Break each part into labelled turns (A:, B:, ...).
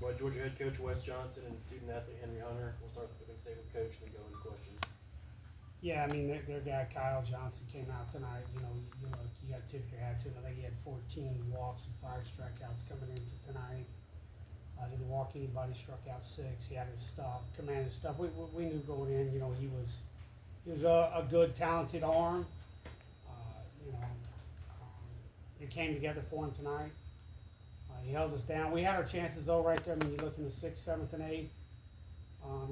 A: by Georgia head coach Wes Johnson and student athlete Henry Hunter. We'll start with the State with coach and then go into questions.
B: Yeah, I mean, their guy Kyle Johnson came out tonight. You got to tip your hat to him. I think he had 14 walks and 5 strikeouts coming into tonight. Didn't walk anybody, struck out 6. He had his stuff, commanded stuff. We knew going in, he was a good, talented arm. It came together for him tonight. He held us down. We had our chances though right there. I mean, you look in the 6th, 7th, and 8th.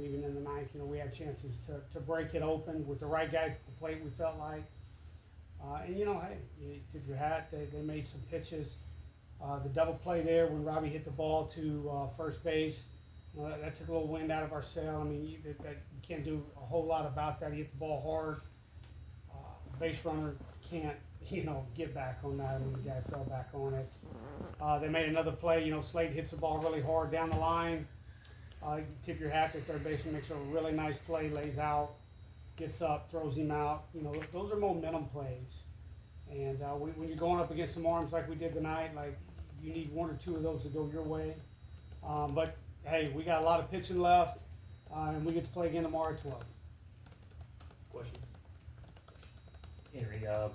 B: Even in the 9th, we had chances to break it open with the right guys at the plate, we felt like. And hey, you tip your hat. They made some pitches. The double play there when Robbie hit the ball to first base, that took a little wind out of our sail. I mean, you can't do a whole lot about that. He hit the ball hard. Base runner can't, get back on that. I mean, the guy fell back on it. They made another play. Slade hits the ball really hard down the line. Tip your hat to third baseman, makes a really nice play, lays out, gets up, throws him out. Those are momentum plays. And when you're going up against some arms like we did tonight, like you need 1 or 2 of those to go your way. But hey, we got a lot of pitching left, and we get to play again tomorrow at 12.
A: Questions?
C: Henry, I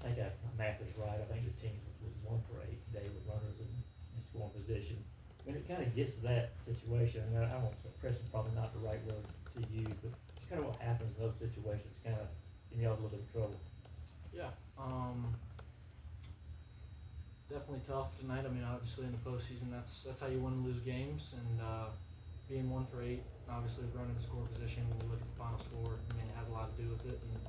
C: think my math is right. I think the team was 1 for 8 today with runners in scoring position. When it kind of gets to that situation, I don't know, pressing probably not the right word to use, but it's kind of what happens in those situations, kind of getting y'all a little bit of trouble.
D: Yeah, definitely tough tonight. I mean, obviously in the postseason, that's how you win and lose games, and being 1 for 8, obviously running the score position. When we look at the final score, I mean, it has a lot to do with it, and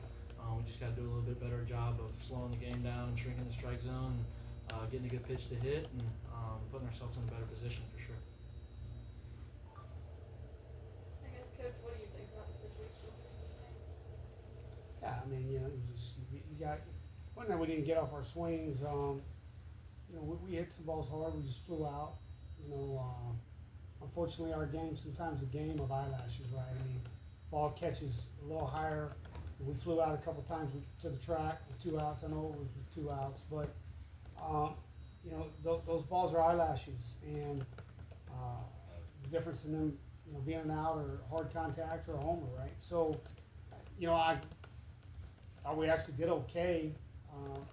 D: we just got to do a little bit better job of slowing the game down and shrinking the strike zone, and getting a good pitch to hit, and putting ourselves in a better position for sure.
E: I guess, Coach, what do you think about the situation?
B: Yeah, I mean, you got one night we didn't get off our swings. We hit some balls hard. We just flew out. Unfortunately, our game sometimes a game of eyelashes, right? I mean, ball catches a little higher. We flew out a couple times to the track with 2 outs. I know it was with 2 outs, but those balls are eyelashes, and the difference in them, being an out or hard contact or a homer, right? So, I thought we actually did okay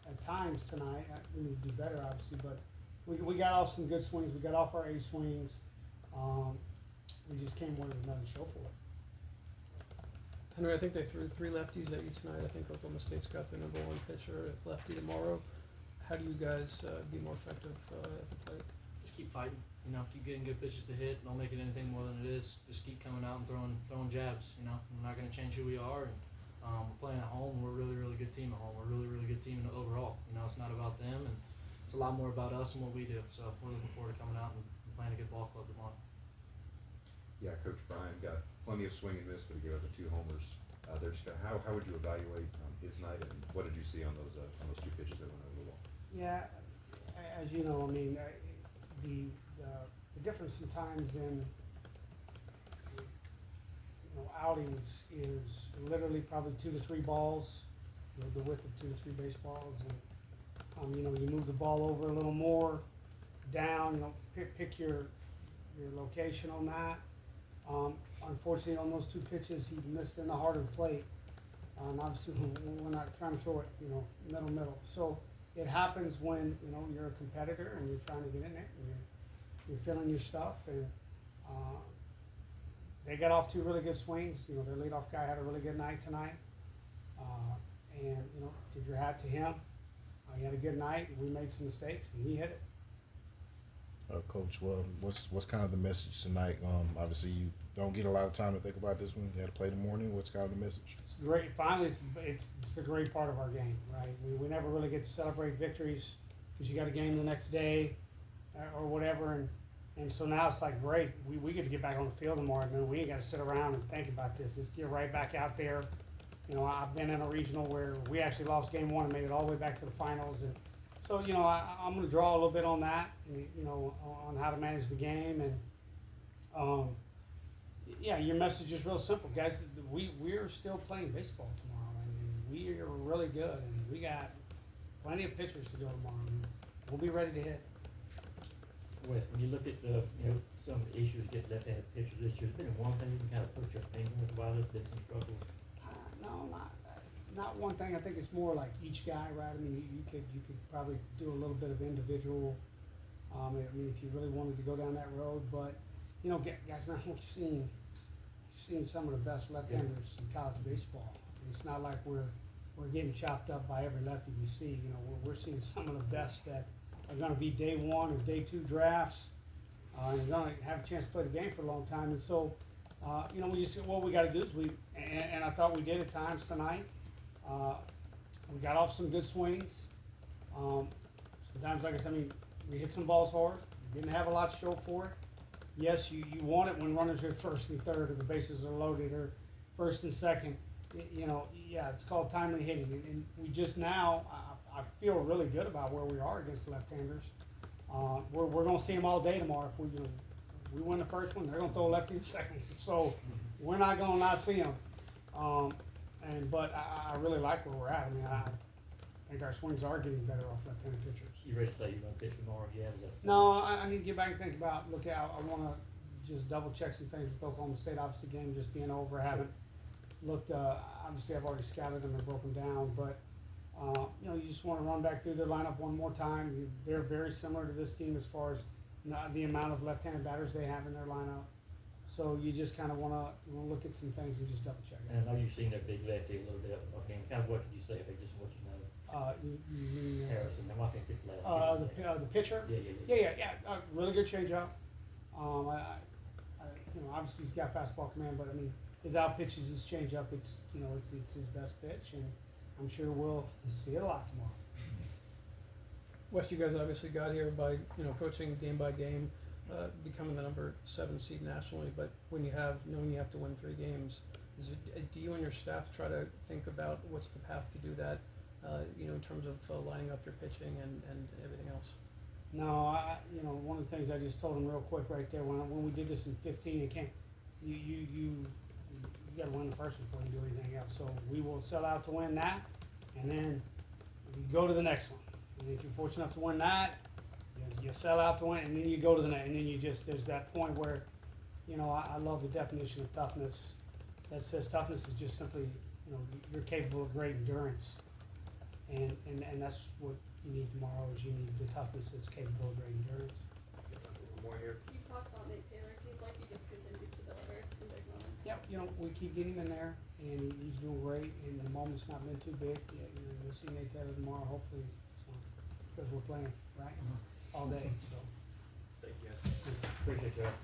B: at times tonight. We need to do better, obviously, but we got off some good swings. We got off our A swings. We just came away with another show for it.
F: Henry, I think they threw 3 lefties at you tonight. I think Oklahoma State's got the #1 pitcher at lefty tomorrow. How do you guys be more effective at the plate?
D: Just keep fighting. Keep getting good pitches to hit. Don't make it anything more than it is. Just keep coming out and throwing jabs. We're not going to change who we are, and we're playing at home. We're a really, really good team at home. We're a really, really good team overall. It's not about them, and it's a lot more about us and what we do. So we're looking forward to coming out and playing a good ball club tomorrow.
G: Yeah, Coach Brian got plenty of swing and miss, but he gave up the 2 homers. How would you evaluate his night, and what did you see on those 2 pitches that went over the wall?
B: Yeah, as you know, I mean, the difference sometimes in outings is literally probably 2 to 3 balls, the width of 2 to 3 baseballs, and you move the ball over a little more down. Pick your location on that. Unfortunately, on those 2 pitches, he missed in the heart of the plate. And obviously, we're not trying to throw it, middle. So it happens when you're a competitor and you're trying to get in there and you're feeling your stuff. And they got off 2 really good swings. Their leadoff guy had a really good night tonight. And tip your hat to him. He had a good night. We made some mistakes, and he hit it.
H: Coach, well, what's kind of the message tonight? Obviously, you don't get a lot of time to think about this one. You had to play in the morning. What's kind of the message?
B: It's great. Finally, it's a great part of our game, right? We never really get to celebrate victories because you got a game the next day or whatever, and so now it's like great. We get to get back on the field tomorrow. We ain't got to sit around and think about this. Let's get right back out there. I've been in a regional where we actually lost game 1 and made it all the way back to the finals, and so, I'm going to draw a little bit on that, on how to manage the game. And, your message is real simple, guys. We're still playing baseball tomorrow. I mean, we are really good, and we got plenty of pitchers to go tomorrow. And we'll be ready to hit.
C: Wes, when you look at the, some of the issues against left-handed pitchers this year, has been one thing you can kind of put your finger with while there's been some struggles?
B: No, not one thing. I think it's more like each guy, right? I mean, you could probably do a little bit of individual. I mean, if you really wanted to go down that road, but guys, man, you've seen some of the best left-handers in college baseball. It's not like we're getting chopped up by every lefty we see. We're seeing some of the best that are going to be day one or day two drafts, and are going to have a chance to play the game for a long time. And so, we just what we got to do is and I thought we did at times tonight. We got off some good swings. Sometimes, like I said, we hit some balls hard. We didn't have a lot to show for it. Yes, you want it when runners are first and third, or the bases are loaded, or first and second. Yeah, it's called timely hitting. And we just now, I feel really good about where we are against left-handers. We're going to see them all day tomorrow. If we win the first one, they're going to throw a lefty in the second. So we're not going to not see them. But I really like where we're at. I mean, I think our swings are getting better off left-handed pitchers.
C: You ready to say you're gonna pitch tomorrow? Yeah,
B: No, I need to get back and think about, I want to just double check some things with Oklahoma State. Obviously, game just being over, I haven't looked, obviously I've already scouted them and broken down, but, you just want to run back through their lineup one more time. They're very similar to this team as far as the amount of left-handed batters they have in their lineup. So you just kind of want to look at some things and just double check it.
C: And I know you've seen their big lefty a little bit. Okay, kind of what did you say if they just what you know?
B: You mean,
C: Harrison, I think it's left.
B: the pitcher? Yeah. Really good changeup. Obviously he's got fastball command, but I mean, his out pitch is his changeup. It's his best pitch, and I'm sure we'll see it a lot tomorrow.
F: Wes, you guys obviously got here by, approaching game by game, becoming the number 7 seed nationally, but knowing you have to win 3 games, do you and your staff try to think about what's the path to do that, in terms of lining up your pitching and everything else?
B: No, one of the things I just told him real quick right there, when we did this in 15, you got to win the first one before you do anything else. So we will sell out to win that, and then you go to the next one. And if you're fortunate enough to win that, you sell out to win, and then you go to the next, and then there's that point where, I love the definition of toughness that says toughness is just simply, you're capable of great endurance, and that's what you need tomorrow. Is you need the toughness that's capable of great endurance.
A: More here.
E: You talked about Nate Taylor. Seems like he just continues to deliver in big moments.
B: Yep, we keep getting him in there, and he's doing great, and the moment's not been too big. Yeah, we'll see Nate Taylor tomorrow, hopefully, because we're playing, right? All day, so.
A: Thank you guys.
C: Appreciate that.